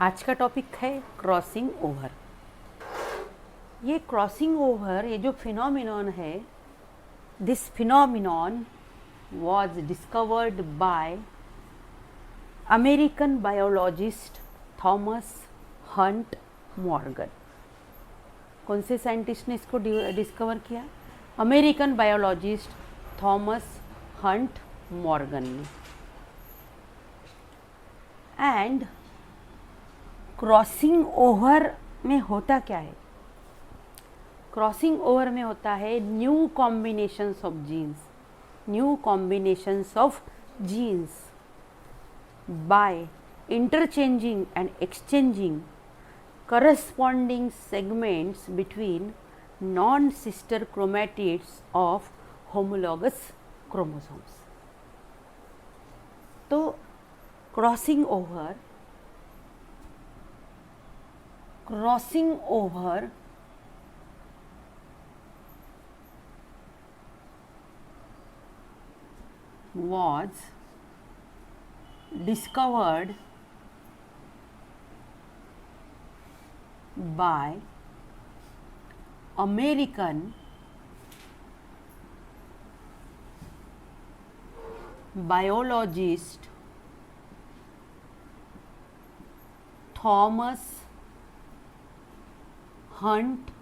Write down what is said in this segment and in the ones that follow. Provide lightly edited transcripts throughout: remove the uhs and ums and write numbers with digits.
आज का टॉपिक है क्रॉसिंग ओवर। ये क्रॉसिंग ओवर, ये जो फिनोमिनॉन है, this phenomenon was discovered by American biologist Thomas Hunt Morgan. कौन से साइंटिस्ट ने इसको डिस्कवर किया? American biologist Thomas Hunt Morgan ने। एंड क्रॉसिंग ओवर में होता क्या है? क्रॉसिंग ओवर में होता है new combinations of genes, new combinations of genes by interchanging and exchanging corresponding segments between non-sister chromatids of homologous chromosomes। तो crossing over was discovered by American biologist Thomas Hunt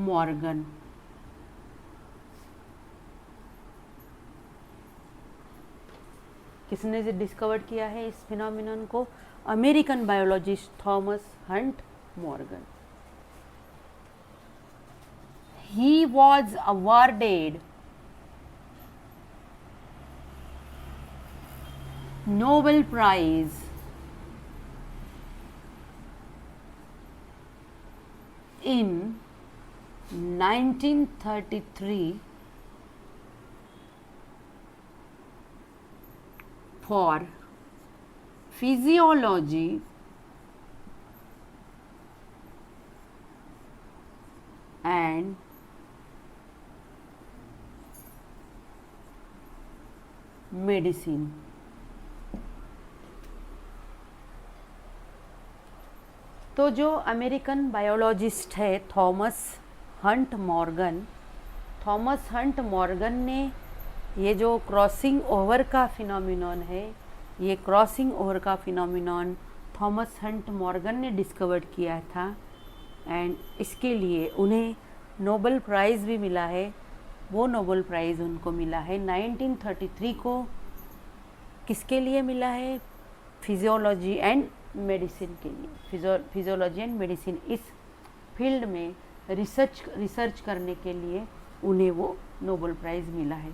Morgan। किसने से discover किया है इस phenomenon को? American biologist Thomas Hunt Morgan. He was awarded Nobel prize in 1933 for physiology and medicine। तो जो American biologist है थॉमस हंट मॉर्गन ने ये जो क्रॉसिंग ओवर का फिनोमिनॉन है, ये क्रॉसिंग ओवर का फिनोमिनॉन थॉमस हंट मॉर्गन ने डिस्कवर किया था। एंड इसके लिए उन्हें नोबेल प्राइज़ भी मिला है। वो नोबेल प्राइज़ उनको मिला है 1933 को। किसके लिए मिला है? फिजियोलॉजी एंड मेडिसिन के लिए। फिजियोलॉजी एंड मेडिसिन इस फील्ड में रिसर्च करने के लिए उन्हें वो नोबेल प्राइज़ मिला है।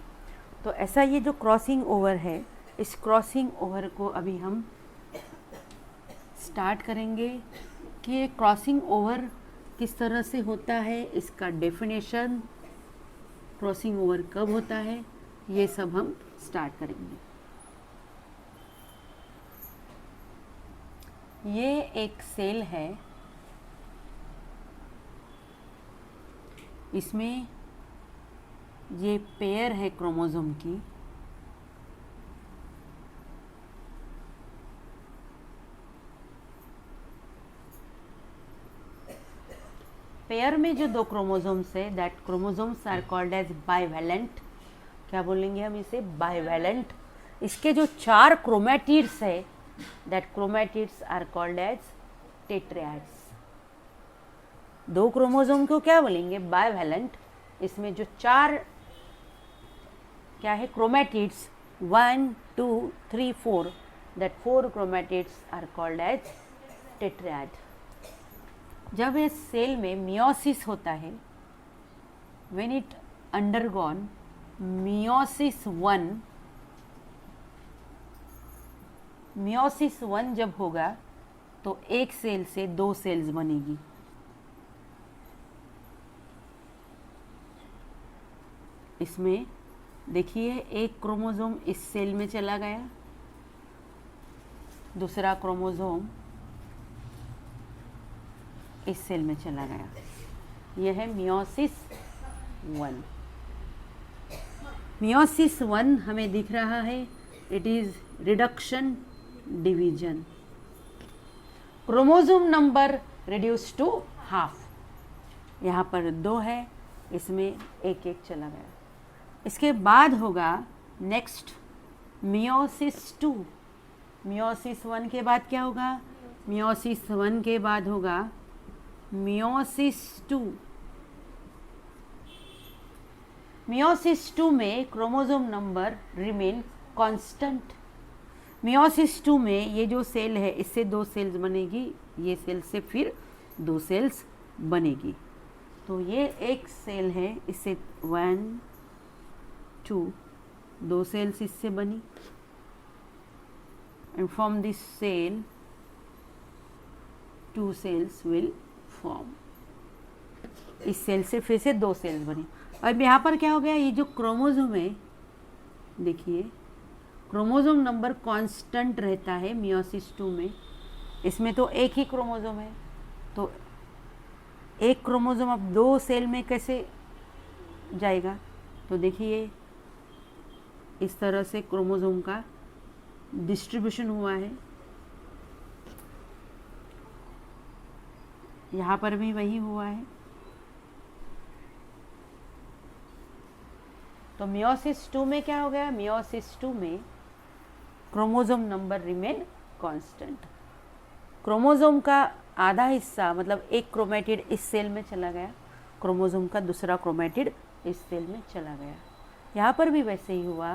तो ऐसा ये जो क्रॉसिंग ओवर है, इस क्रॉसिंग ओवर को अभी हम स्टार्ट करेंगे कि ये क्रॉसिंग ओवर किस तरह से होता है, इसका डेफिनेशन, क्रॉसिंग ओवर कब होता है, ये सब हम स्टार्ट करेंगे। ये एक सेल है, इसमें ये पेयर है क्रोमोसोम की। पेयर में जो दो क्रोमोसोम्स है, that chromosomes are called as bivalent. क्या बोलेंगे हम इसे? बाइवैलेंट। इसके जो 4 क्रोमैटिड्स है, that chromatids are called as tetrads. 2 chromosome को क्या बोलेंगे? बाइवैलेंट। इसमें जो 4 क्या है? Chromatids 1 2 3 4, that 4 chromatids are called as tetrad. जब इस सेल में मियोसिस होता है, व्हेन इट अंडरगॉन मियोसिस 1 जब होगा तो एक सेल से 2 सेल्स बनेगी। इसमें देखिए, एक क्रोमोसोम इस सेल में चला गया, दूसरा क्रोमोसोम इस सेल में चला गया। यह है मियोसिस 1। मियोसिस 1 हमें दिख रहा है, it is reduction division. Chromosome number reduce to half. यहाँ पर 2 है, इसमें एक एक चला गया। इसके बाद होगा नेक्स्ट मियोसिस 2। मियोसिस 1 के बाद क्या होगा? मियोसिस 1 के बाद होगा मियोसिस 2। मियोसिस 2 में chromosome number remain constant. Meiosis 2 में ये जो सेल है इससे 2 सेल्स बनेगी, ये सेल से फिर 2 सेल्स बनेगी। तो ये एक सेल है, इससे 1 2 2 सेल्स इससे बनी, and from this cell 2 cells will form. इस सेल से फिर से 2 सेल्स बनी। अब यहाँ पर क्या हो गया, ये जो क्रोमोसोम है देखिए, क्रोमोसोम नंबर कांस्टेंट रहता है मियोसिस 2 में। इसमें तो एक ही क्रोमोसोम है, तो एक क्रोमोसोम अब 2 सेल में कैसे जाएगा? तो देखिए इस तरह से क्रोमोसोम का डिस्ट्रीब्यूशन हुआ है। यहाँ पर भी वही हुआ है। तो मियोसिस 2 में क्या हो गया? मियोसिस 2 में chromosome number remain constant. Chromosome का आधा हिस्सा मतलब एक क्रोमेटिड इस सेल में चला गया, क्रोमोसोम का दूसरा क्रोमेटिड इस सेल में चला गया। यहाँ पर भी वैसे ही हुआ,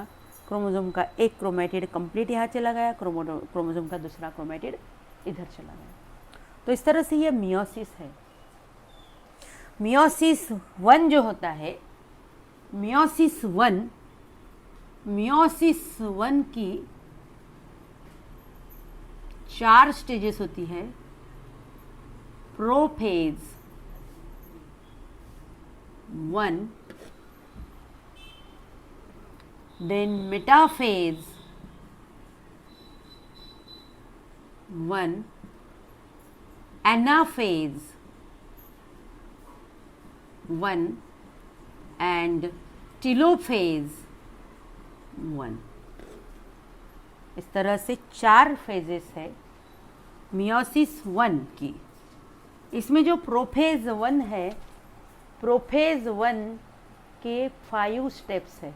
क्रोमोसोम का एक क्रोमेटिड कंप्लीट यहाँ चला गया, क्रोमोसोम का दूसरा क्रोमेटिड इधर चला गया। तो इस तरह से ये मियोसिस है। मियोसिस 1 जो होता है, मियोसिस 1 की 4 स्टेजेस होती है। Prophase 1, then metaphase 1, anaphase 1 and telophase 1। इस तरह से 4 फेजेस है मियोसिस 1 की। इसमें जो प्रोफेज 1 है, प्रोफेज 1 के 5 स्टेप्स है।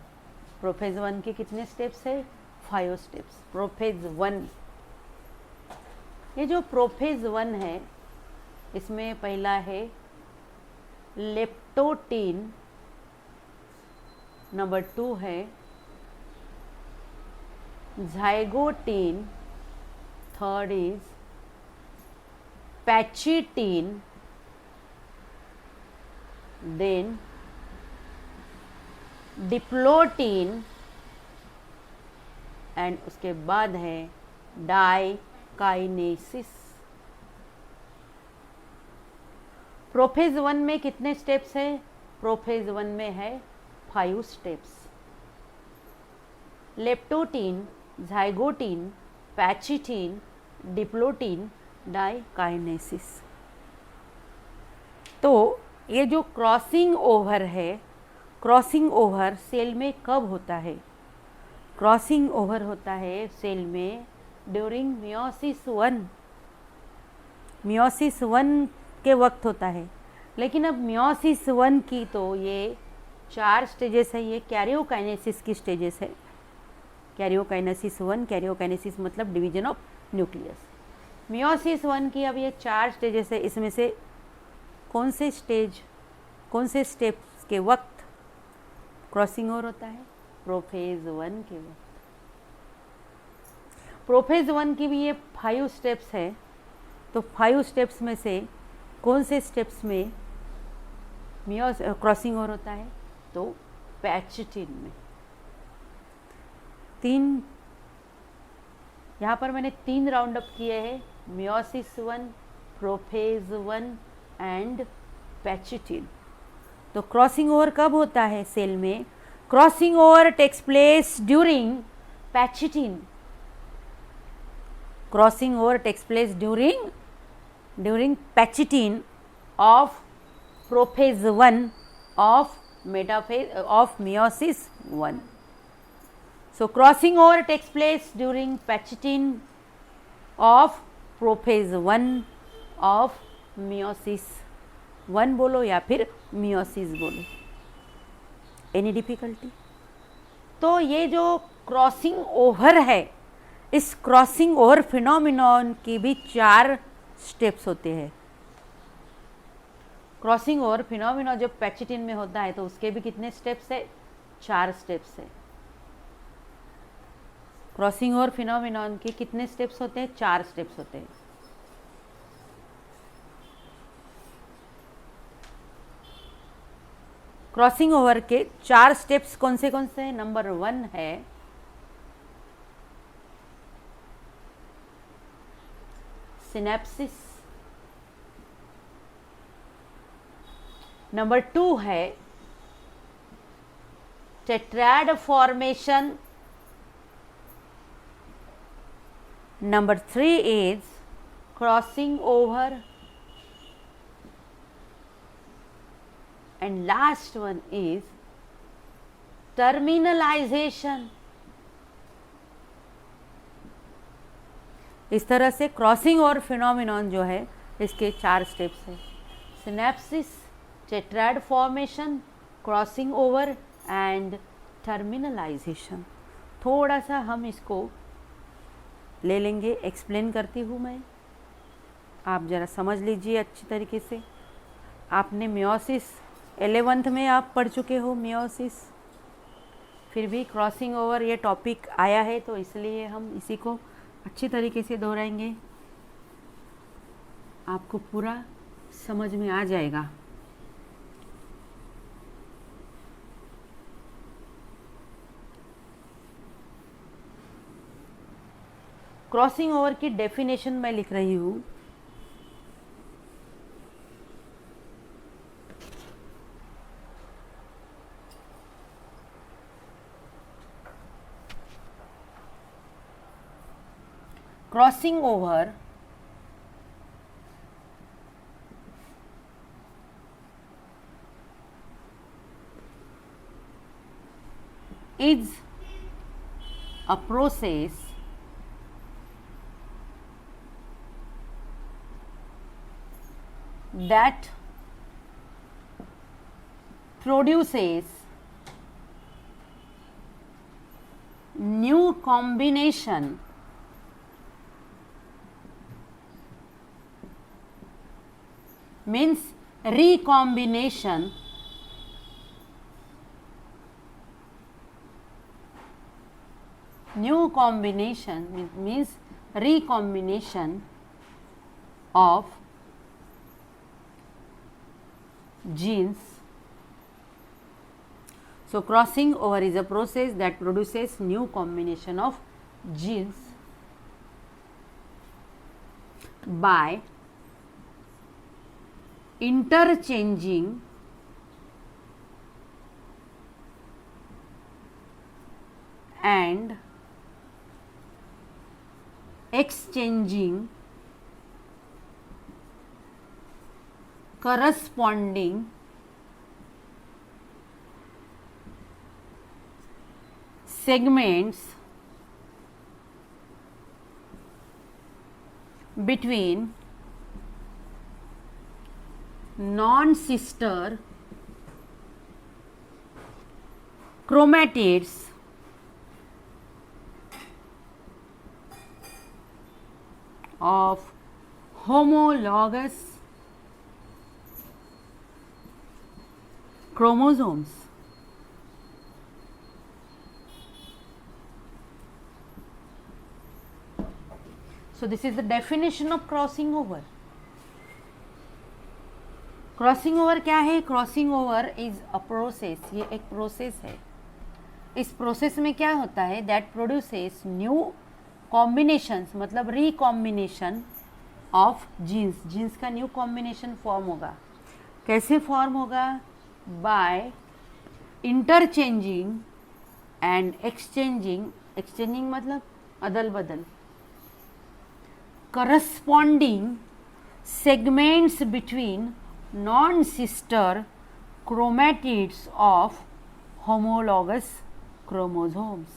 प्रोफेज 1 के कितने स्टेप्स है? 5 स्टेप्स। प्रोफेज 1, ये जो प्रोफेज 1 है इसमें पहला है लेप्टोटीन, नंबर 2 है zygotin, third is pachytene, then diplotene, and उसके बाद है डाइकाइनेसिस। प्रोफेज 1 में कितने स्टेप्स है? प्रोफेज 1 में है 5 steps. Leptotene, zygotin, pachytene, diplotene, diakinesis. तो ये जो क्रॉसिंग ओवर है, क्रॉसिंग ओवर सेल में कब होता है? क्रॉसिंग ओवर होता है सेल में ड्यूरिंग मियोसिस 1। मियोसिस 1 के वक्त होता है। लेकिन अब मियोसिस 1 की तो ये 4 स्टेजेस है, ये कैरियोकाइनेसिस की स्टेजेस है। कैरियोकाइनेसिस 1, कैरियोकाइनेसिस मतलब डिवीजन ऑफ न्यूक्लियस। मियोसिस 1 की अब ये 4 स्टेजेस है। इसमें से कौन से स्टेप्स के वक्त क्रॉसिंग ओवर होता है? प्रोफेज 1 के वक्त। प्रोफेज 1 की भी ये 5 स्टेप्स है। तो 5 स्टेप्स में से कौन से स्टेप्स में क्रॉसिंग ओवर होता है? तो पैचिटीन में। 3 यहाँ पर मैंने 3 राउंड अप किए हैं, मियोसिस 1, प्रोफेज 1 एंड पैचिटीन। तो क्रॉसिंग ओवर कब होता है सेल में? Crossing over takes place during pachytene. Crossing over takes place during pachytene of prophase 1 of metaphase of meiosis 1. So crossing over takes place during patchitin of prophase 1 of meiosis 1 बोलो या फिर meiosis बोलो। Any difficulty? तो ये जो crossing over है, इस crossing over phenomenon की भी 4 स्टेप्स होते हैं। क्रॉसिंग ओवर फिनोमिनॉन जब पैचिटिन में होता है तो उसके भी कितने स्टेप्स है? 4 स्टेप्स है। क्रॉसिंग ओवर फिनोमिनॉन के कितने स्टेप्स होते हैं? 4 स्टेप्स होते हैं। क्रॉसिंग ओवर के 4 स्टेप्स कौन से हैं? नंबर 1 है सिनेप्सिस, नंबर 2 है tetrad formation, number 3 is crossing over, and last one is terminalization। इस तरह से क्रॉसिंग ओवर फिनोमिनॉन जो है इसके 4 स्टेप्स है। Synapses, tetrad formation, crossing over and terminalisation. थोड़ा सा हम इसको ले लेंगे, एक्सप्लेन करती हूँ मैं, आप ज़रा समझ लीजिए अच्छी तरीके से। आपने मियोसिस 11th में आप पढ़ चुके हो मियोसिस, फिर भी क्रॉसिंग ओवर ये टॉपिक आया है तो इसलिए हम इसी को अच्छी तरीके से दोहराएंगे, आपको पूरा समझ में आ जाएगा। क्रॉसिंग ओवर की डेफिनेशन मैं लिख रही हूँ। Crossing over is a process that produces new combination means recombination new combination means recombination of genes. So crossing over is a process that produces new combination of genes by interchanging and exchanging corresponding segments between non-sister chromatids of homologous chromosomes. So this is the definition of crossing over. Crossing over क्या है? Crossing over is a process, ये एक process है। इस process में क्या होता है? दैट प्रोड्यूसेस न्यू कॉम्बिनेशंस, मतलब रिकॉम्बिनेशन ऑफ जीन्स। जीन्स का न्यू कॉम्बिनेशन फॉर्म होगा। कैसे फॉर्म होगा? By interchanging and exchanging, exchanging मतलब अदल बदल, corresponding segments between non-sister chromatids of homologous chromosomes.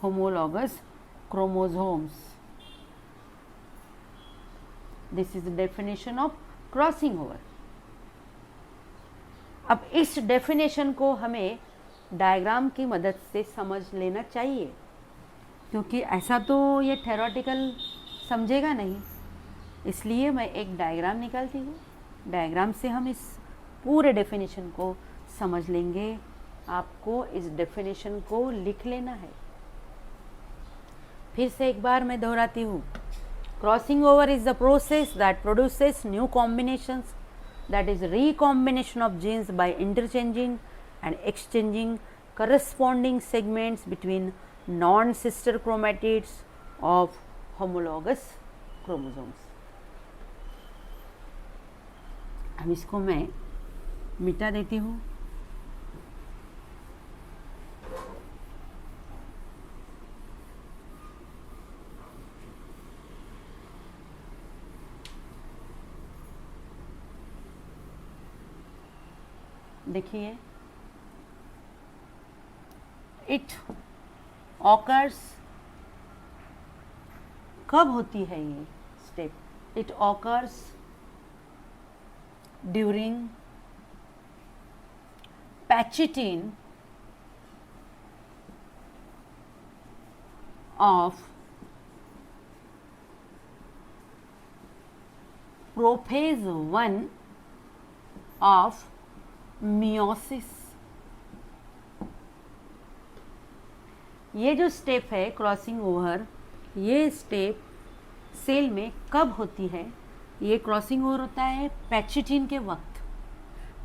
Homologous chromosomes. This is the definition of crossing over. अब इस डेफिनेशन को हमें डायग्राम की मदद से समझ लेना चाहिए, क्योंकि ऐसा तो ये थ्योरेटिकल समझेगा नहीं, इसलिए मैं एक डायग्राम निकालती हूँ। डायग्राम से हम इस पूरे डेफिनेशन को समझ लेंगे। आपको इस डेफिनेशन को लिख लेना है। फिर से एक बार मैं दोहराती हूँ। Crossing over is the process that produces new combinations, that is recombination of genes by interchanging and exchanging corresponding segments between non-sister chromatids of homologous chromosomes. अब इसको मैं मिटा देती हूँ। देखिए, इट ऑकर्स, कब होती है ये step? It occurs during pachytene of prophase 1 of meiosis. ये जो स्टेप है क्रॉसिंग ओवर, ये स्टेप सेल में कब होती है? ये क्रॉसिंग ओवर होता है पैचिटिन के वक्त।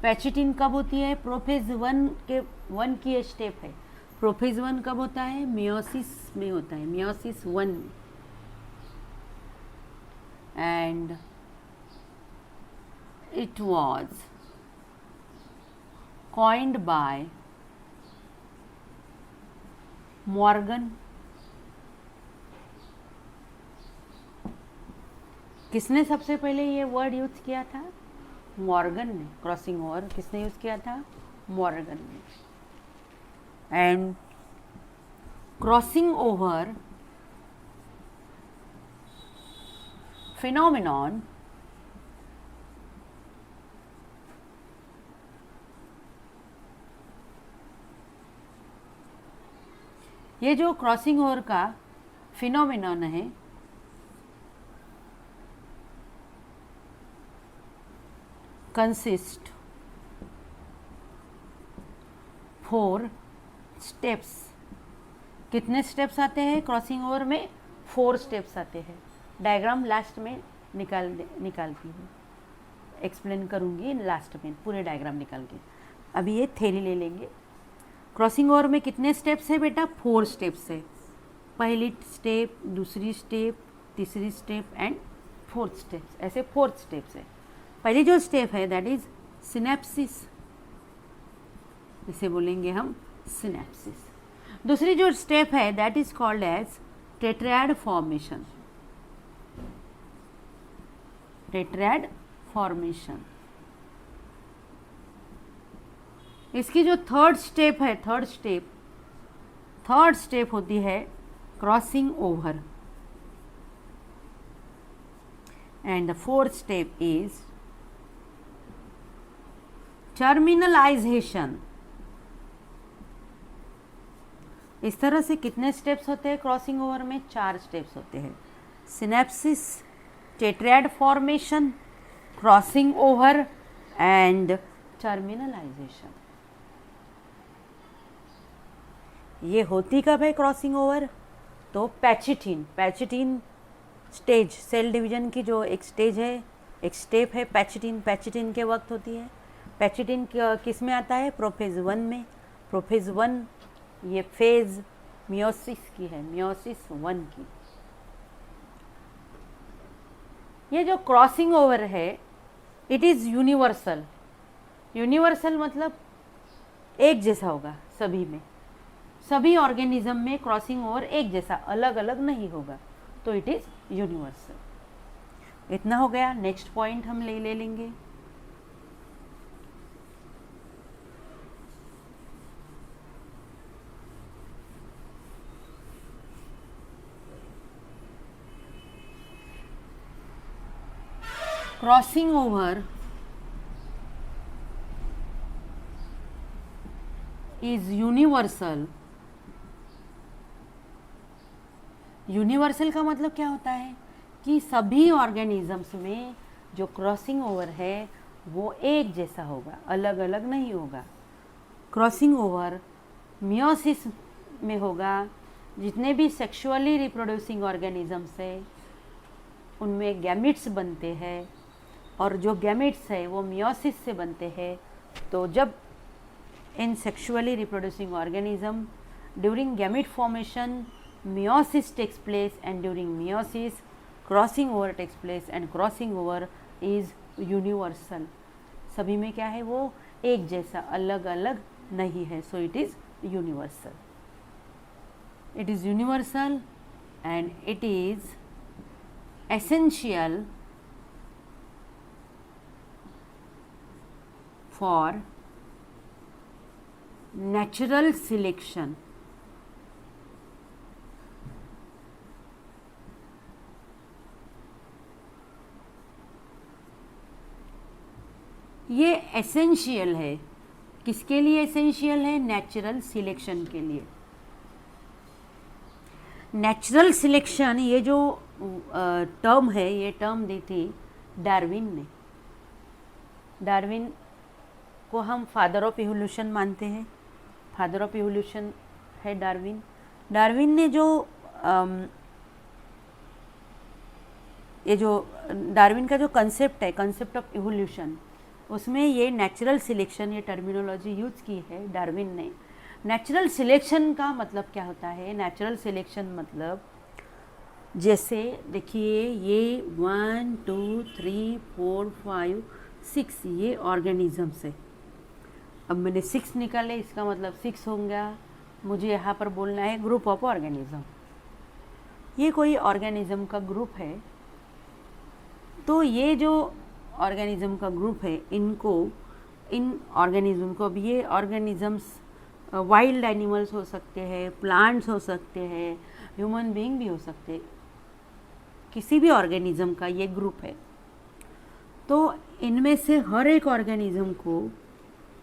पैचिटिन कब होती है? प्रोफेज 1 की ये स्टेप है। प्रोफेज 1 कब होता है? मियोसिस में होता है, मियोसिस 1 में। And it was coined by Morgan. किसने सबसे पहले ये वर्ड यूज किया था? मॉर्गन ने। क्रॉसिंग ओवर किसने यूज किया था? मॉर्गन ने। एंड क्रॉसिंग ओवर फिनोमिनॉन ये जो क्रॉसिंग ओवर का फिनोमिनन है, कंसिस्ट 4 स्टेप्स। कितने स्टेप्स आते हैं क्रॉसिंग ओवर में? 4 स्टेप्स आते हैं। डायग्राम लास्ट में निकालती हूँ, एक्सप्लेन करूँगी लास्ट में पूरे डायग्राम निकाल के। अभी ये थ्योरी ले लेंगे। क्रॉसिंग ओवर में कितने स्टेप्स है बेटा? 4 स्टेप्स है। पहली स्टेप, दूसरी स्टेप, तीसरी स्टेप एंड 4th स्टेप, ऐसे 4 स्टेप्स है। पहली जो स्टेप है दैट इज सिनेप्सिस, इसे बोलेंगे हम सिनेप्सिस। दूसरी जो स्टेप है that is called as tetrad formation, tetrad formation. इसकी जो थर्ड स्टेप है, थर्ड स्टेप होती है crossing over. And the 4th step is terminalisation. इस तरह से कितने स्टेप्स होते हैं क्रॉसिंग ओवर में? 4 स्टेप्स होते हैं। Synapsis, tetrad formation, crossing over and terminalisation. ये होती कब है क्रॉसिंग ओवर? तो पैचिटिन स्टेज, सेल डिवीजन की जो एक स्टेज है, एक स्टेप है पैचिटिन के वक्त होती है। पैचिटिन किस में आता है? प्रोफेज 1 में। प्रोफेज 1 ये फेज मियोसिस की है, मियोसिस 1 की। ये जो क्रॉसिंग ओवर है इट इज़ यूनिवर्सल। यूनिवर्सल मतलब एक जैसा होगा सभी में, सभी ऑर्गेनिज्म में क्रॉसिंग ओवर एक जैसा, अलग अलग नहीं होगा, तो इट इज़ यूनिवर्सल। इतना हो गया। नेक्स्ट पॉइंट हम ले लेंगे। Crossing over is universal. Universal का मतलब क्या होता है कि सभी ऑर्गेनिजम्स में जो क्रॉसिंग ओवर है वो एक जैसा होगा, अलग अलग नहीं होगा। क्रॉसिंग ओवर मियोसिस में होगा। जितने भी सेक्सुअली रिप्रोड्यूसिंग ऑर्गेनिजम्स है उनमें गैमिट्स बनते हैं, और जो गैमिट्स है वो मियोसिस से बनते हैं। तो जब in sexually reproducing organism during gamete formation meiosis takes place, and during meiosis crossing over takes place, and crossing over is universal। सभी में क्या है, वो एक जैसा, अलग अलग नहीं है। So it is universal. It is universal and it is essential for natural selection। ये एसेंशियल है। किसके लिए एसेंशियल है? नेचुरल सिलेक्शन के लिए। नेचुरल सिलेक्शन ये जो टर्म है, ये टर्म दी थी डार्विन ने। डार्विन को हम फादर ऑफ इवोल्यूशन मानते हैं। फादर ऑफ इवोल्यूशन है डार्विन। डार्विन ने जो ये जो डार्विन का जो कंसेप्ट है, कंसेप्ट ऑफ इवोल्यूशन, उसमें ये नेचुरल सिलेक्शन, ये टर्मिनोलॉजी यूज की है डार्विन ने। नेचुरल सिलेक्शन का मतलब क्या होता है? नेचुरल सिलेक्शन मतलब जैसे देखिए ये 1 2 3 4 5 6 ये ऑर्गेनिजम्स है। अब मैंने 6 निकाले, इसका मतलब 6 होंगे। मुझे यहाँ पर बोलना है ग्रुप ऑफ ऑर्गेनिज्म। ये कोई ऑर्गेनिज्म का ग्रुप है। तो ये जो ऑर्गेनिज्म का ग्रुप है, इन ऑर्गेनिज्म को, अब ये ऑर्गेनिजम्स वाइल्ड एनिमल्स हो सकते हैं, प्लांट्स हो सकते हैं, ह्यूमन बीइंग भी हो सकते हैं। किसी भी ऑर्गेनिज्म का ये ग्रुप है। तो इनमें से हर एक ऑर्गेनिज्म को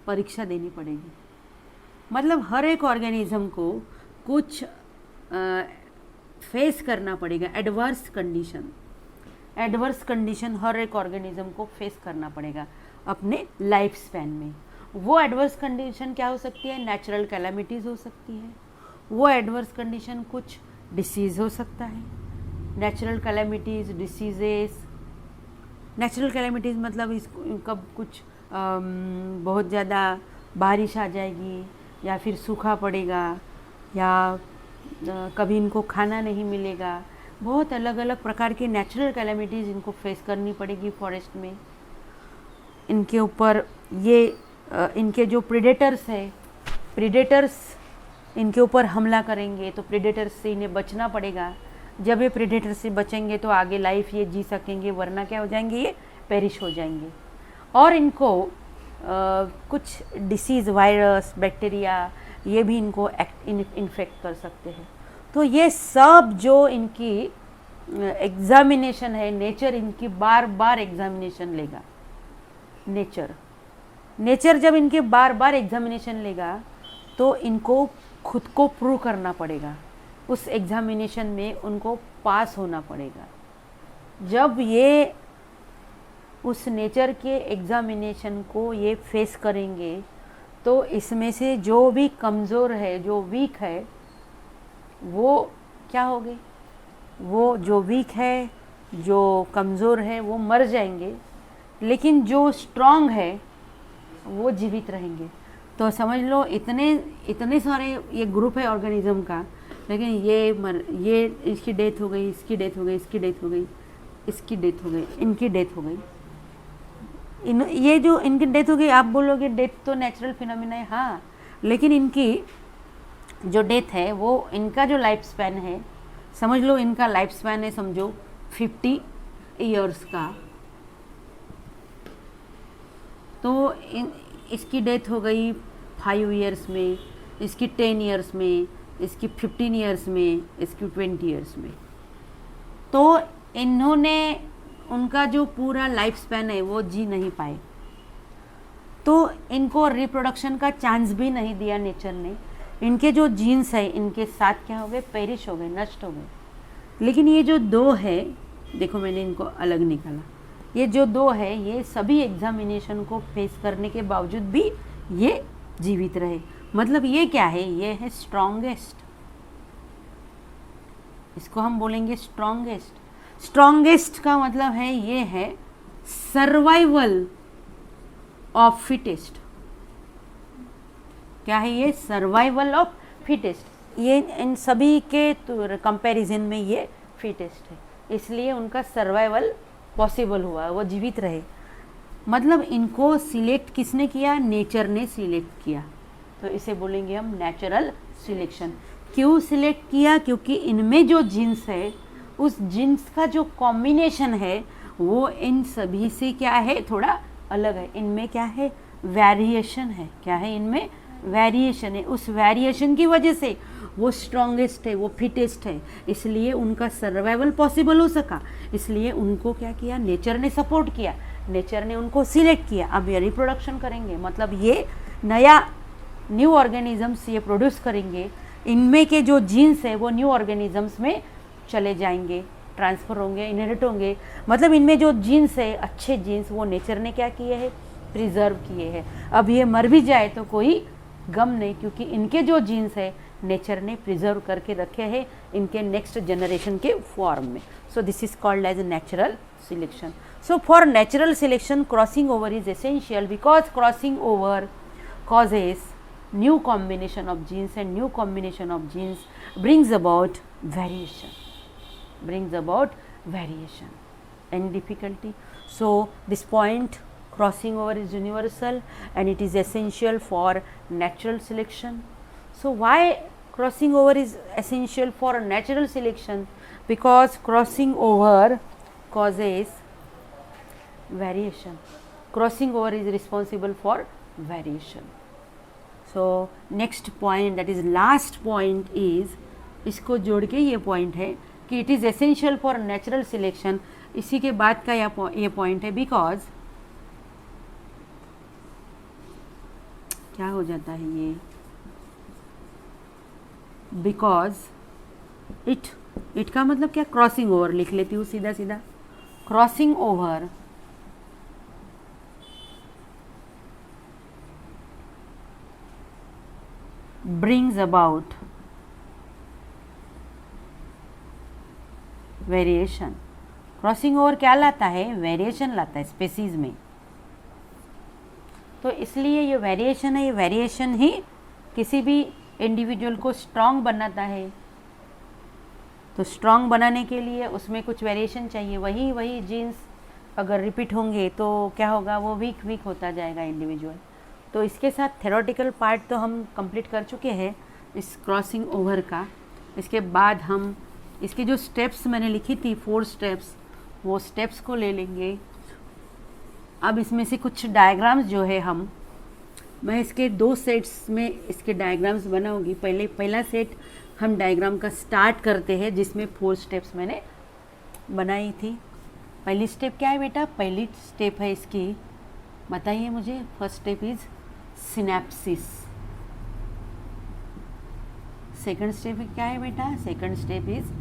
परीक्षा देनी पड़ेगी। मतलब हर एक ऑर्गेनिज्म को कुछ फेस करना पड़ेगा, एडवर्स कंडीशन। एडवर्स कंडीशन हर एक ऑर्गेनिज्म को फेस करना पड़ेगा अपने लाइफ स्पैन में। वो एडवर्स कंडीशन क्या हो सकती है? नेचुरल कैलामिटीज़ हो सकती है। वो एडवर्स कंडीशन कुछ डिसीज़ हो सकता है। Natural calamities, diseases. Natural calamities मतलब इसको कब कुछ बहुत ज़्यादा बारिश आ जाएगी, या फिर सूखा पड़ेगा, या कभी इनको खाना नहीं मिलेगा। बहुत अलग अलग प्रकार की नेचुरल कैलामिटीज़ इनको फेस करनी पड़ेगी फॉरेस्ट में। इनके ऊपर ये इनके जो प्रेडेटर्स है, प्रेडेटर्स इनके ऊपर हमला करेंगे, तो प्रेडेटर्स से इन्हें बचना पड़ेगा। जब ये प्रेडेटर से बचेंगे तो आगे लाइफ ये जी सकेंगे, वरना क्या हो जाएंगे? ये पेरिश हो जाएंगे। और इनको कुछ डिसीज़, वायरस, बैक्टीरिया, ये भी इनको इन्फेक्ट कर सकते हैं। तो ये सब जो इनकी एग्जामिनेशन है, नेचर इनकी बार बार एग्जामिनेशन लेगा। नेचर जब इनके बार बार एग्जामिनेशन लेगा तो इनको खुद को प्रूव करना पड़ेगा। उस एग्जामिनेशन में उनको पास होना पड़ेगा। जब ये उस नेचर के एग्जामिनेशन को ये फेस करेंगे तो इसमें से जो भी कमज़ोर है, जो वीक है, वो क्या होंगे? वो जो वीक है, जो कमज़ोर है, वो मर जाएंगे। लेकिन जो स्ट्रांग है वो जीवित रहेंगे। तो समझ लो इतने सारे ये ग्रुप है ऑर्गेनिज्म का, लेकिन ये इसकी डेथ हो गई, इसकी डेथ हो गई, इसकी डेथ हो गई, इसकी डेथ हो गई, इनकी डेथ हो गई। ये जो इनकी डेथ हो गई, आप बोलोगे डेथ तो नेचुरल फिनोमिना है। हाँ, लेकिन इनकी जो डेथ है वो इनका जो लाइफ स्पैन है, समझ लो इनका लाइफ स्पैन है, समझो 50 ईयर्स का। तो इसकी डेथ हो गई 5 ईयर्स में, इसकी 10 ईयर्स में, इसकी 15 ईयर्स में, इसकी 20 ईयर्स में। तो इन्होंने उनका जो पूरा लाइफ स्पैन है वो जी नहीं पाए, तो इनको रिप्रोडक्शन का चांस भी नहीं दिया नेचर ने। इनके जो जीन्स है इनके साथ क्या हो गए, पेरिश हो गए, नष्ट हो गए। लेकिन ये जो दो है, देखो मैंने इनको अलग निकाला, ये जो दो है ये सभी एग्जामिनेशन को फेस करने के बावजूद भी ये जीवित रहे। मतलब ये क्या है, ये है स्ट्रॉन्गेस्ट, इसको हम बोलेंगे स्ट्रॉन्गेस्ट। स्ट्रॉन्गेस्ट का मतलब है ये है सर्वाइवल ऑफ फिटेस्ट। क्या है ये, सर्वाइवल ऑफ फिटेस्ट। ये इन सभी के कंपैरिजन में ये फिटेस्ट है, इसलिए उनका सर्वाइवल पॉसिबल हुआ, वो जीवित रहे। मतलब इनको सिलेक्ट किसने किया, नेचर ने सिलेक्ट किया, तो इसे बोलेंगे हम नेचुरल सिलेक्शन। क्यों सिलेक्ट किया, क्योंकि इनमें जो जीन्स है उस जीन्स का जो कॉम्बिनेशन है वो इन सभी से क्या है, थोड़ा अलग है। इनमें क्या है, वेरिएशन है। क्या है, इनमें वेरिएशन है। उस वेरिएशन की वजह से वो स्ट्रॉन्गेस्ट है, वो फिटेस्ट है, इसलिए उनका सर्वाइवल पॉसिबल हो सका। इसलिए उनको क्या किया, नेचर ने सपोर्ट किया, नेचर ने उनको सिलेक्ट किया। अब ये रिप्रोडक्शन करेंगे, मतलब ये नया न्यू ऑर्गेनिजम्स ये प्रोड्यूस करेंगे। इनमें के जो जीन्स है वो न्यू ऑर्गेनिजम्स में चले जाएंगे, ट्रांसफ़र होंगे, इनहेरिट होंगे। मतलब इनमें जो जीन्स है, अच्छे जीन्स, वो नेचर ने क्या किए हैं, प्रिजर्व किए हैं। अब ये मर भी जाए तो कोई गम नहीं, क्योंकि इनके जो जीन्स है नेचर ने प्रिजर्व करके रखे हैं इनके नेक्स्ट जनरेशन के फॉर्म में। So this is called as natural selection. So for natural selection, crossing over is essential because crossing over causes new combination of genes, and new combination of genes brings about variation, Any difficulty? So this point, crossing over is universal and it is essential for natural selection. So why crossing over is essential for natural selection? Because crossing over causes variation. Crossing over is responsible for variation. So next point, that is last point is, इसको जोड़ के ये point है कि it is essential for natural selection. इसी के बाद का ये point है because क्या हो जाता है ये, because it का मतलब क्या, क्रॉसिंग ओवर लिख लेती हूँ सीधा सीधा। Crossing over brings about variation. Crossing over क्या लाता है, वेरिएशन लाता है स्पेसीज में। तो इसलिए ये वेरिएशन है, ये वेरिएशन ही किसी भी इंडिविजुअल को स्ट्रॉन्ग बनाता है। तो स्ट्रॉन्ग बनाने के लिए उसमें कुछ वेरिएशन चाहिए। वही जीन्स अगर रिपीट होंगे तो क्या होगा, वो वीक होता जाएगा इंडिविजुअल। तो इसके साथ थ्योरेटिकल पार्ट तो हम कंप्लीट कर चुके हैं इस क्रॉसिंग ओवर का। इसके बाद हम इसकी जो स्टेप्स मैंने लिखी थी 4 स्टेप्स, वो स्टेप्स को ले लेंगे। अब इसमें से कुछ डायग्राम्स जो है मैं इसके 2 सेट्स में इसके डायग्राम्स बनाऊंगी। पहला सेट हम डायग्राम का स्टार्ट करते हैं जिसमें 4 स्टेप्स मैंने बनाई थी। पहली स्टेप क्या है बेटा, पहली स्टेप है इसकी, बताइए मुझे। First step is synapses. Second step क्या है बेटा, second step is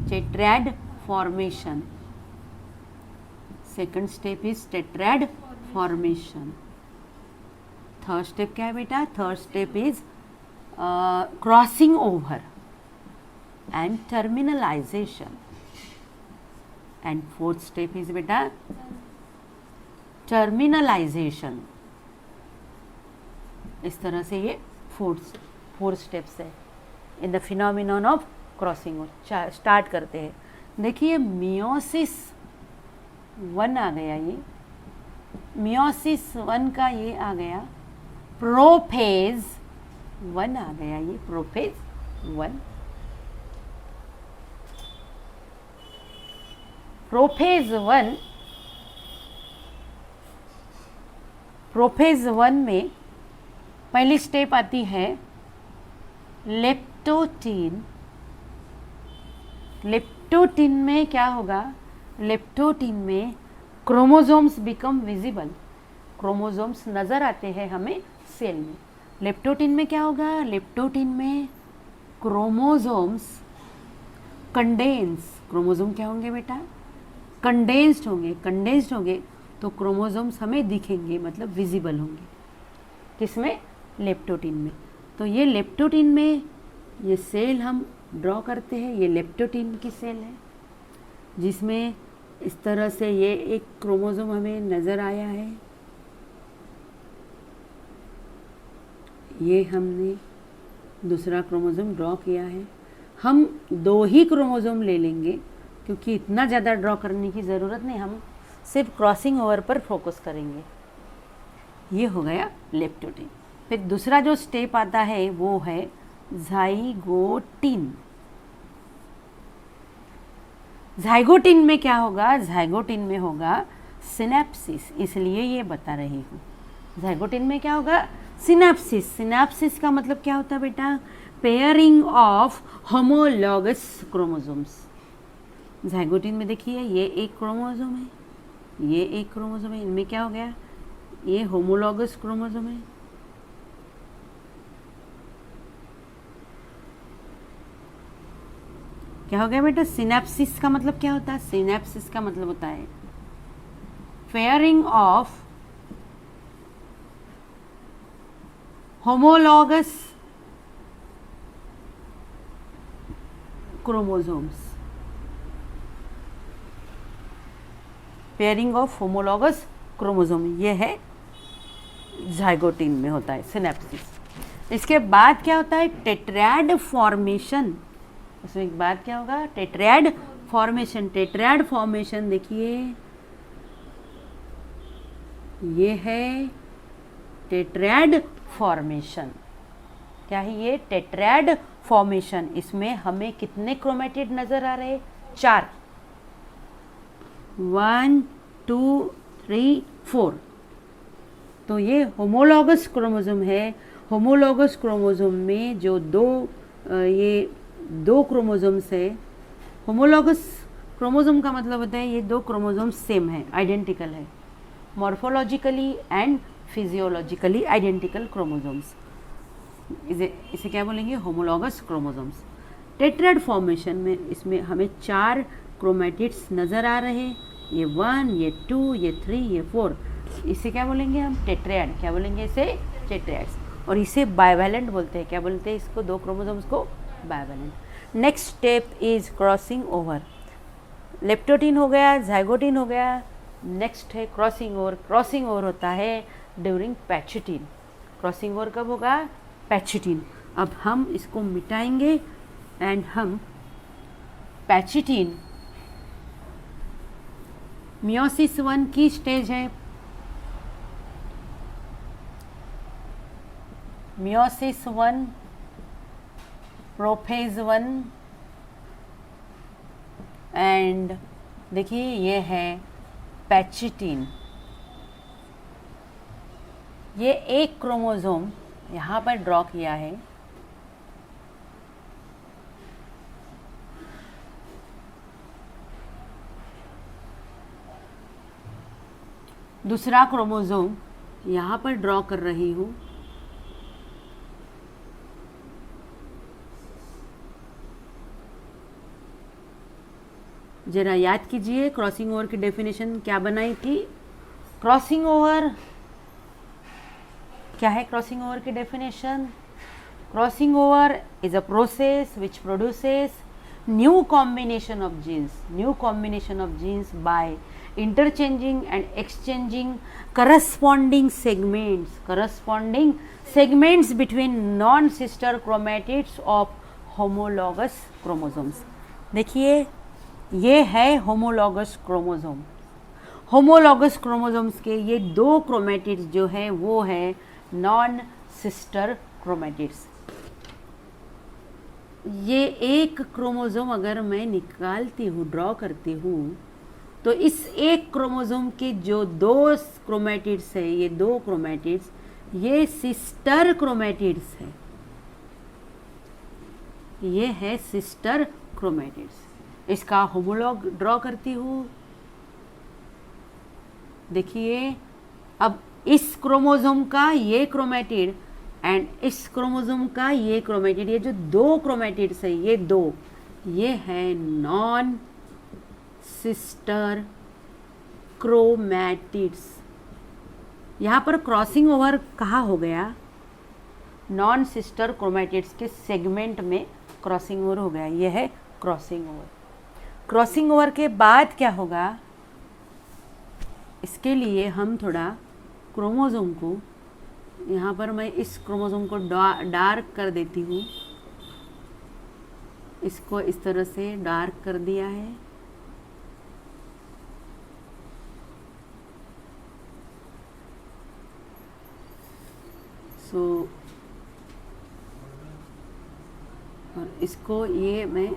tetrad formation. Second step is tetrad formation. Third step क्या है बेटा, third step is crossing over and terminalisation. And fourth step is बेटा टर्मिनलाइजेशन। इस तरह से ये 4 स्टेप्स है in the phenomenon of crossing over. Start करते हैं। देखिए मियोसिस 1 आ गया, ये मियोसिस 1 का ये आ गया। प्रोफेज 1 आ गया, ये प्रोफेज 1। प्रोफेज 1 में पहली स्टेप आती है लेप्टोटीन। लेप्टोटीन में क्या होगा, लेप्टोटीन में क्रोमोसोम्स बिकम विजिबल, क्रोमोसोम्स नज़र आते हैं हमें सेल में। लेप्टोटीन में क्या होगा, लेप्टोटीन में क्रोमोसोम्स कंडेंस, क्रोमोसोम क्या होंगे बेटा, कंडेंस्ड होंगे, कंडेंस्ड होंगे तो क्रोमोसोम्स हमें दिखेंगे, मतलब विजिबल होंगे। किसमें, लेप्टोटीन में। तो ये लेप्टोटीन में ये सेल हम ड्रॉ करते हैं, ये लेप्टोटीन की सेल है जिसमें इस तरह से ये एक क्रोमोसोम हमें नज़र आया है। ये हमने दूसरा क्रोमोसोम ड्रॉ किया है। हम 2 ही क्रोमोसोम ले लेंगे क्योंकि इतना ज़्यादा ड्रॉ करने की ज़रूरत नहीं, हम सिर्फ क्रॉसिंग ओवर पर फोकस करेंगे। ये हो गया लेप्टोटीन। फिर दूसरा जो स्टेप आता है वो है ज़ाइगोटीन। ज़ाइगोटीन में क्या होगा, ज़ाइगोटीन में होगा सिनेप्सिस, इसलिए ये बता रही हूँ। ज़ाइगोटीन में क्या होगा, सिनेप्सिस। सिनेप्सिस का मतलब क्या होता है बेटा, पेयरिंग ऑफ होमोलॉगस क्रोमोसोम्स। ज़ाइगोटीन में देखिए ये एक क्रोमोसोम है, ये एक क्रोमोसोम है, इनमें क्या हो गया, ये होमोलॉगस क्रोमोसोम है। क्या हो गया बेटा, सिनेप्सिस का मतलब क्या होता है, सिनेप्सिस का मतलब होता है pairing of homologous chromosomes, pairing of homologous chromosome, ये है ज़ाइगोटीन में होता है सिनेप्सिस। इसके बाद क्या होता है, टेट्रैड फॉर्मेशन। इसमें एक बाद क्या होगा, टेट्रैड फॉर्मेशन। टेट्रैड फॉर्मेशन देखिए ये है टेट्रैड फॉर्मेशन। क्या है ये, टेट्रैड फॉर्मेशन। इसमें हमें कितने क्रोमेटिड नजर आ रहे, 4, 1 2 3 4। तो ये होमोलॉगस क्रोमोसोम है। होमोलॉगस क्रोमोसोम में जो ये 2 क्रोमोसोम्स है। होमोलॉगस क्रोमोसोम का मतलब होता है ये 2 क्रोमोसोम सेम है, आइडेंटिकल है, morphologically and physiologically identical chromosomes. इसे क्या बोलेंगे, होमोलॉगस क्रोमोसोम्स। टेट्रैड फॉर्मेशन में इसमें हमें 4 क्रोमेटिड्स नज़र आ रहे हैं, ये 1, ये 2, ये 3, ये 4। इसे क्या बोलेंगे हम, टेट्रैड। क्या बोलेंगे इसे, टेट्रैड्स। और इसे बाइवैलेंट बोलते हैं। क्या बोलते हैं इसको, 2 क्रोमोसोम्स को bivalent. Next step is crossing over. Leptotene हो गया, ज़ाइगोटीन हो गया, नेक्स्ट है क्रॉसिंग ओवर। क्रॉसिंग ओवर होता है ड्यूरिंग पैचिटीन। क्रॉसिंग ओवर कब होगा, पैचिटीन। अब हम इसको मिटाएंगे एंड हम पैचिटीन, मियोसिस 1 की स्टेज है। मियोसिस 1, प्रोफेज 1 एंड देखिए ये है पैचिटीन। ये एक क्रोमोसोम यहाँ पर ड्रॉ किया है। दूसरा क्रोमोसोम यहाँ पर ड्रॉ कर रही हूँ। जरा याद कीजिए क्रॉसिंग ओवर की डेफिनेशन क्या बनाई थी। क्रॉसिंग ओवर क्या है, क्रॉसिंग ओवर की definition, crossing over is a process which produces new combination of genes, new combination of genes by interchanging and exchanging corresponding segments between non-sister chromatids of homologous chromosomes। देखिए ये है homologous chromosome. Homologous chromosomes के ये 2 chromatids जो है वो है non sister chromatids. ये एक क्रोमोसोम अगर मैं निकालती हूँ, ड्रॉ करती हूँ, तो इस एक क्रोमोसोम के जो 2 क्रोमेटिड्स है, ये 2 क्रोमेटिड्स ये सिस्टर क्रोमेटिड्स है, ये है सिस्टर क्रोमेटिड्स। इसका होमोलॉग ड्रॉ करती हूँ, देखिए अब इस क्रोमोसोम का ये क्रोमेटिड एंड इस क्रोमोसोम का ये क्रोमेटिड, ये जो दो क्रोमेटिड्स है ये दो, ये है नॉन सिस्टर क्रोमैटिड्स। यहाँ पर क्रॉसिंग ओवर कहाँ हो गया, नॉन सिस्टर क्रोमैटिड्स के सेगमेंट में क्रॉसिंग ओवर हो गया, यह है क्रॉसिंग ओवर। क्रॉसिंग ओवर के बाद क्या होगा, इसके लिए हम थोड़ा क्रोमोसोम को, यहाँ पर मैं इस क्रोमोसोम को डार्क कर देती हूँ, इसको इस तरह से डार्क कर दिया है। और इसको ये मैं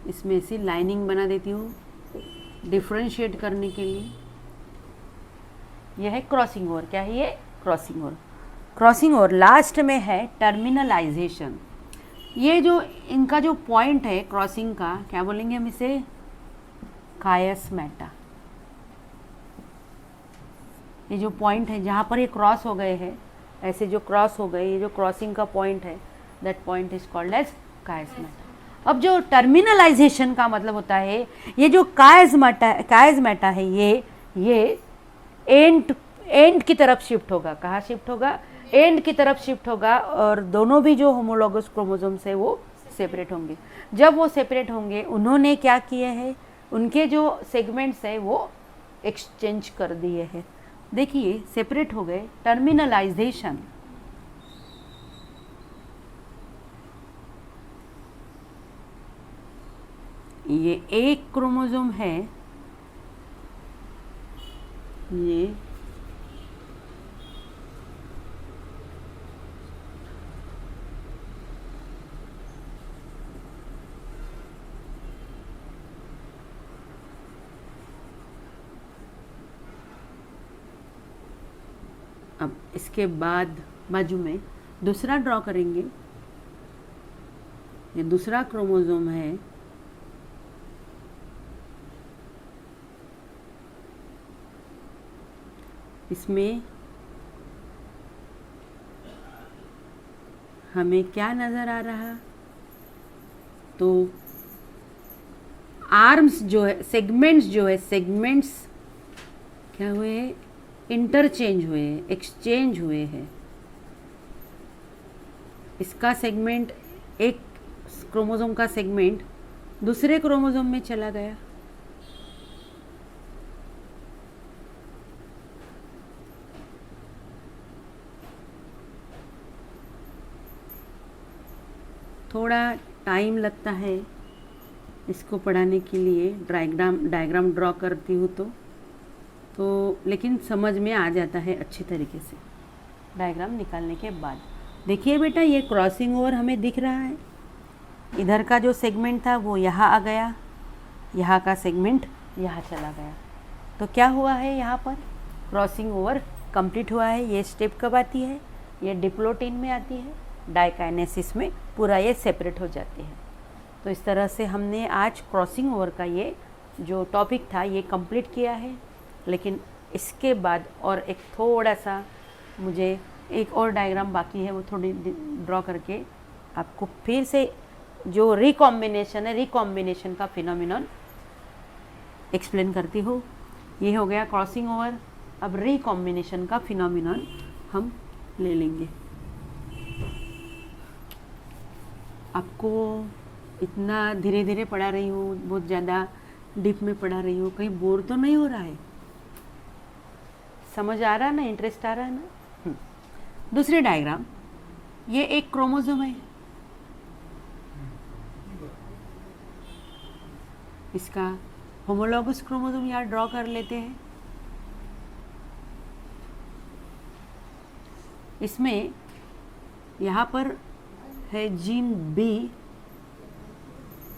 इसमें से लाइनिंग बना देती हूँ डिफ्रेंशिएट करने के लिए। यह है क्रॉसिंग ओवर। क्या है ये, crossing over. Crossing over last में है टर्मिनलाइजेशन। ये जो इनका जो पॉइंट है क्रॉसिंग का, क्या बोलेंगे हम इसे, कायस्मेटा। ये जो पॉइंट है जहाँ पर ये क्रॉस हो गए हैं, ऐसे जो क्रॉस हो गए, ये जो क्रॉसिंग का पॉइंट है, that point is called as chiasmata. अब जो टर्मिनलाइजेशन का मतलब होता है, ये जो कायस्मेटा है ये एंड की तरफ शिफ्ट होगा। कहाँ शिफ्ट होगा, एंड की तरफ शिफ्ट होगा, और दोनों भी जो होमोलॉगस क्रोमोसोम्स है वो सेपरेट होंगे। जब वो सेपरेट होंगे, उन्होंने क्या किए हैं, उनके जो सेगमेंट्स है वो एक्सचेंज कर दिए हैं। देखिए सेपरेट हो गए, टर्मिनलाइजेशन। ये एक क्रोमोसोम है, ये अब इसके बाद बाजू में दूसरा ड्रॉ करेंगे। ये दूसरा क्रोमोसोम है, इसमें हमें क्या नज़र आ रहा, तो आर्म्स जो है, सेगमेंट्स जो है, सेगमेंट्स क्या हुए, इंटरचेंज हुए, एक्सचेंज हुए हैं। इसका सेगमेंट, एक क्रोमोसोम का सेगमेंट दूसरे क्रोमोसोम में चला गया। थोड़ा टाइम लगता है इसको पढ़ाने के लिए, डायग्राम ड्रॉ करती हूँ तो लेकिन समझ में आ जाता है अच्छे तरीके से डायग्राम निकालने के बाद। देखिए बेटा, ये क्रॉसिंग ओवर हमें दिख रहा है। इधर का जो सेगमेंट था वो यहाँ आ गया, यहाँ का सेगमेंट यहाँ चला गया। तो क्या हुआ है, यहाँ पर क्रॉसिंग ओवर कंप्लीट हुआ है। ये स्टेप कब आती है, ये डिप्लोटिन में आती है, डाइकाइनेसिस में पूरा ये सेपरेट हो जाती है। तो इस तरह से हमने आज क्रॉसिंग ओवर का ये जो टॉपिक था ये कंप्लीट किया है। लेकिन इसके बाद और एक थोड़ा सा मुझे एक और डायग्राम बाकी है, वो थोड़ी ड्रॉ करके आपको फिर से जो रिकॉम्बिनेशन है, रिकॉम्बिनेशन का फिनोमिनन एक्सप्लेन करती हूँ। ये हो गया क्रॉसिंग ओवर। अब रिकॉम्बिनेशन का फिनोमिनन हम ले लेंगे। आपको इतना धीरे धीरे पढ़ा रही हूँ, बहुत ज़्यादा डीप में पढ़ा रही हूँ, कहीं बोर तो नहीं हो रहा है, समझ आ रहा है ना, इंटरेस्ट आ रहा है ना। दूसरी डायग्राम, ये एक क्रोमोसोम है, इसका होमोलॉगस क्रोमोसोम यहाँ ड्रॉ कर लेते हैं। इसमें यहाँ पर है जीन बी,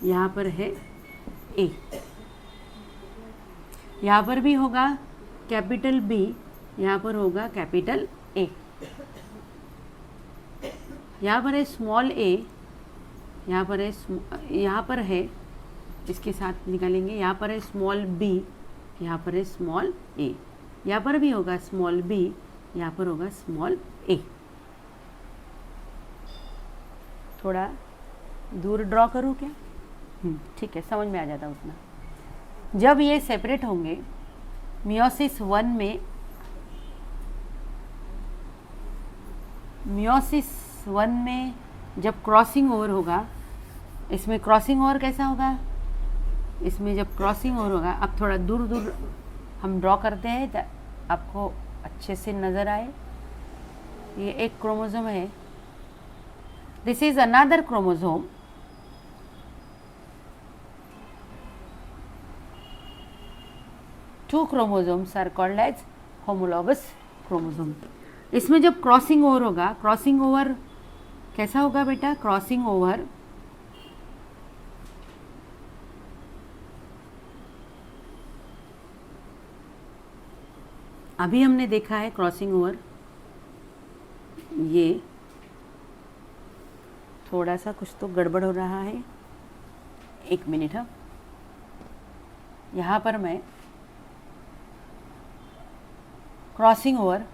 यहाँ पर है ए, यहाँ पर भी होगा कैपिटल बी, यहाँ पर होगा कैपिटल ए, यहाँ पर है स्मॉल ए, यहाँ पर है इसके साथ निकालेंगे, यहाँ पर है स्मॉल बी, यहाँ पर है स्मॉल ए, यहाँ पर भी होगा स्मॉल बी, यहाँ पर होगा स्मॉल ए। थोड़ा दूर ड्रॉ करूँ क्या? ठीक है, समझ में आ जाता उतना। जब ये सेपरेट होंगे मियोसिस वन में जब क्रॉसिंग ओवर होगा, इसमें क्रॉसिंग ओवर कैसा होगा, इसमें जब क्रॉसिंग ओवर होगा, अब थोड़ा दूर दूर हम ड्रॉ करते हैं तो आपको अच्छे से नज़र आए। ये एक क्रोमोसोम है, this is another chromosome, two chromosomes are called as homologous chromosome. इसमें जब क्रॉसिंग ओवर होगा, क्रॉसिंग ओवर कैसा होगा बेटा? क्रॉसिंग ओवर अभी हमने देखा है क्रॉसिंग ओवर, ये थोड़ा सा कुछ तो गड़बड़ हो रहा है, एक मिनट। हाँ, यहाँ पर मैं क्रॉसिंग ओवर,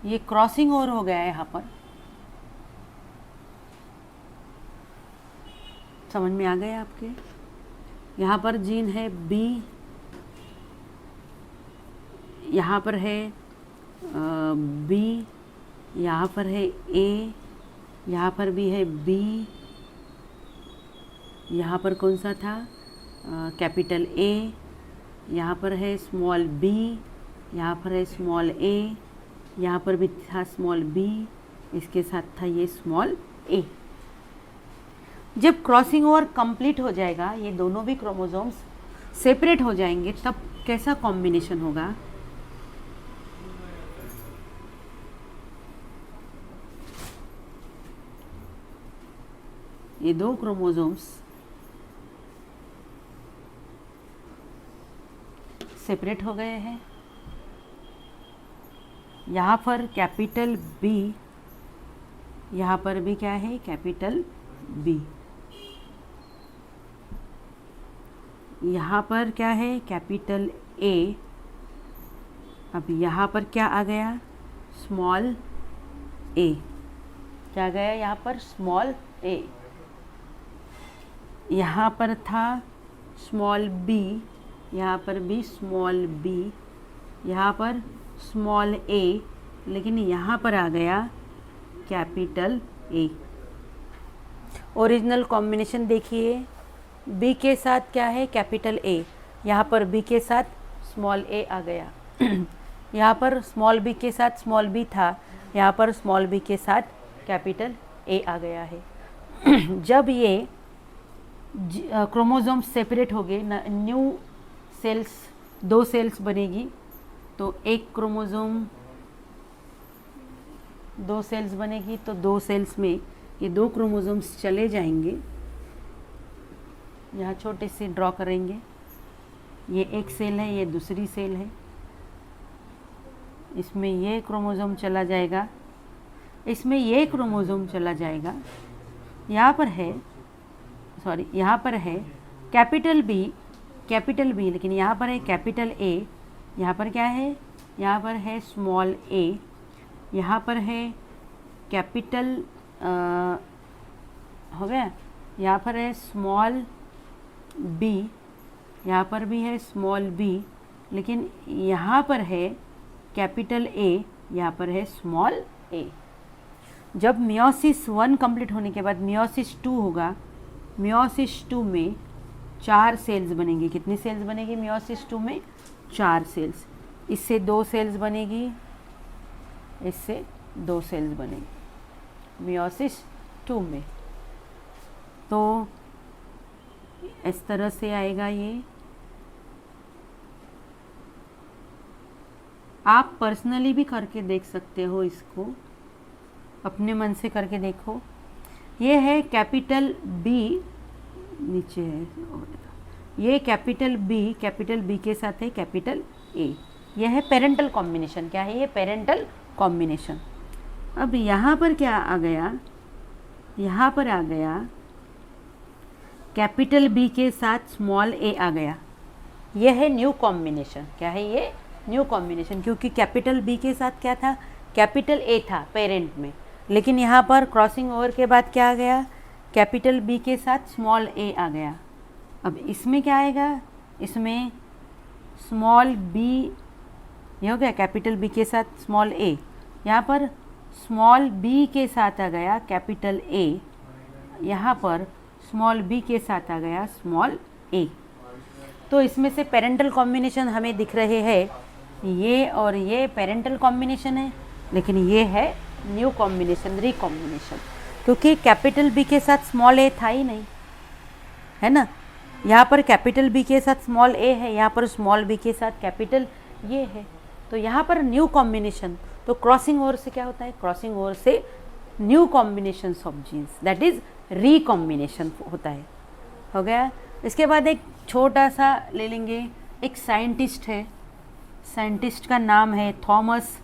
ये क्रॉसिंग ओवर हो गया है यहाँ पर, समझ में आ गया आपके? यहाँ पर जीन है बी, यहाँ पर है बी, यहाँ पर है ए, यहाँ पर भी है बी, यहाँ पर कौन सा था? कैपिटल ए, यहाँ पर है स्मॉल बी, यहाँ पर है स्मॉल ए, यहाँ पर भी था स्मॉल बी, इसके साथ था ये स्मॉल ए। जब क्रॉसिंग ओवर कंप्लीट हो जाएगा, ये दोनों भी क्रोमोसोम्स सेपरेट हो जाएंगे, तब कैसा कॉम्बिनेशन होगा? ये दो क्रोमोसोम्स सेपरेट हो गए हैं, यहाँ पर कैपिटल बी, यहाँ पर भी क्या है? कैपिटल बी, यहाँ पर क्या है? Capital A. अब यहाँ पर क्या आ गया? स्मॉल ए। क्या गया यहाँ पर? स्मॉल ए। यहाँ पर था स्मॉल बी, यहाँ पर भी स्मॉल बी, यहाँ पर स्मॉल ए, लेकिन यहाँ पर आ गया कैपिटल ए। ओरिजिनल कॉम्बिनेशन देखिए, बी के साथ क्या है? कैपिटल ए, यहाँ पर बी के साथ स्मॉल ए आ गया यहाँ पर स्मॉल बी के साथ स्मॉल बी था, यहाँ पर स्मॉल बी के साथ कैपिटल ए आ गया है। जब ये क्रोमोसोम सेपरेट हो गए, न्यू सेल्स, दो सेल्स बनेगी, तो एक क्रोमोसोम, दो सेल्स बनेगी, तो दो सेल्स में ये दो क्रोमोसोम्स चले जाएंगे। यहाँ छोटे से ड्रॉ करेंगे, ये एक सेल है, ये दूसरी सेल है, इसमें ये क्रोमोसोम चला जाएगा, इसमें ये क्रोमोसोम चला जाएगा। यहाँ पर है, सॉरी, यहाँ पर है कैपिटल बी, लेकिन यहाँ पर है कैपिटल ए, यहाँ पर क्या है? यहाँ पर है स्मॉल ए, यहाँ पर है कैपिटल हो गया, यहाँ पर है स्मॉल बी, यहाँ पर भी है स्मॉल बी, लेकिन यहाँ पर है कैपिटल ए, यहाँ पर है स्मॉल ए। जब मियोसिस 1 कंप्लीट होने के बाद मियोसिस 2 होगा, मियोसिस 2 में 4 सेल्स बनेंगी। कितनी सेल्स बनेगी मियोसिस 2 में? 4 सेल्स। इससे 2 सेल्स बनेगी, इससे 2 सेल्स बनेगी मियोसिस 2 में। तो इस तरह से आएगा ये। आप पर्सनली भी करके देख सकते हो, इसको अपने मन से करके देखो। ये है कैपिटल बी, नीचे है, ये कैपिटल बी के साथ है कैपिटल ए। यह है पेरेंटल कॉम्बिनेशन। क्या है ये? Parental combination. अब यहाँ पर क्या आ गया? यहाँ पर आ गया कैपिटल बी के साथ स्मॉल ए आ गया, यह है न्यू कॉम्बिनेशन। क्या है ये? न्यू कॉम्बिनेशन, क्योंकि कैपिटल बी के साथ क्या था? कैपिटल ए था पेरेंट में, लेकिन यहाँ पर क्रॉसिंग ओवर के बाद क्या आ गया? कैपिटल बी के साथ स्मॉल ए आ गया। अब इसमें क्या आएगा? इसमें स्मॉल बी, ये हो गया कैपिटल बी के साथ स्मॉल ए, यहाँ पर स्मॉल बी के साथ आ गया कैपिटल ए, यहाँ पर स्मॉल बी के साथ आ गया स्मॉल ए। तो इसमें से पेरेंटल कॉम्बिनेशन हमें दिख रहे हैं, ये और ये पेरेंटल कॉम्बिनेशन है, लेकिन ये है न्यू कॉम्बिनेशन, रिकॉम्बिनेशन, क्योंकि कैपिटल बी के साथ स्मॉल ए था ही नहीं, है ना। यहाँ पर कैपिटल बी के साथ स्मॉल ए है, यहाँ पर स्मॉल बी के साथ कैपिटल ये है, तो यहाँ पर न्यू कॉम्बिनेशन। तो क्रॉसिंग ओवर से क्या होता है? क्रॉसिंग ओवर से new combination of genes, that is recombination होता है। हो गया। इसके बाद एक छोटा सा ले लेंगे, एक साइंटिस्ट है, साइंटिस्ट का नाम है थॉमस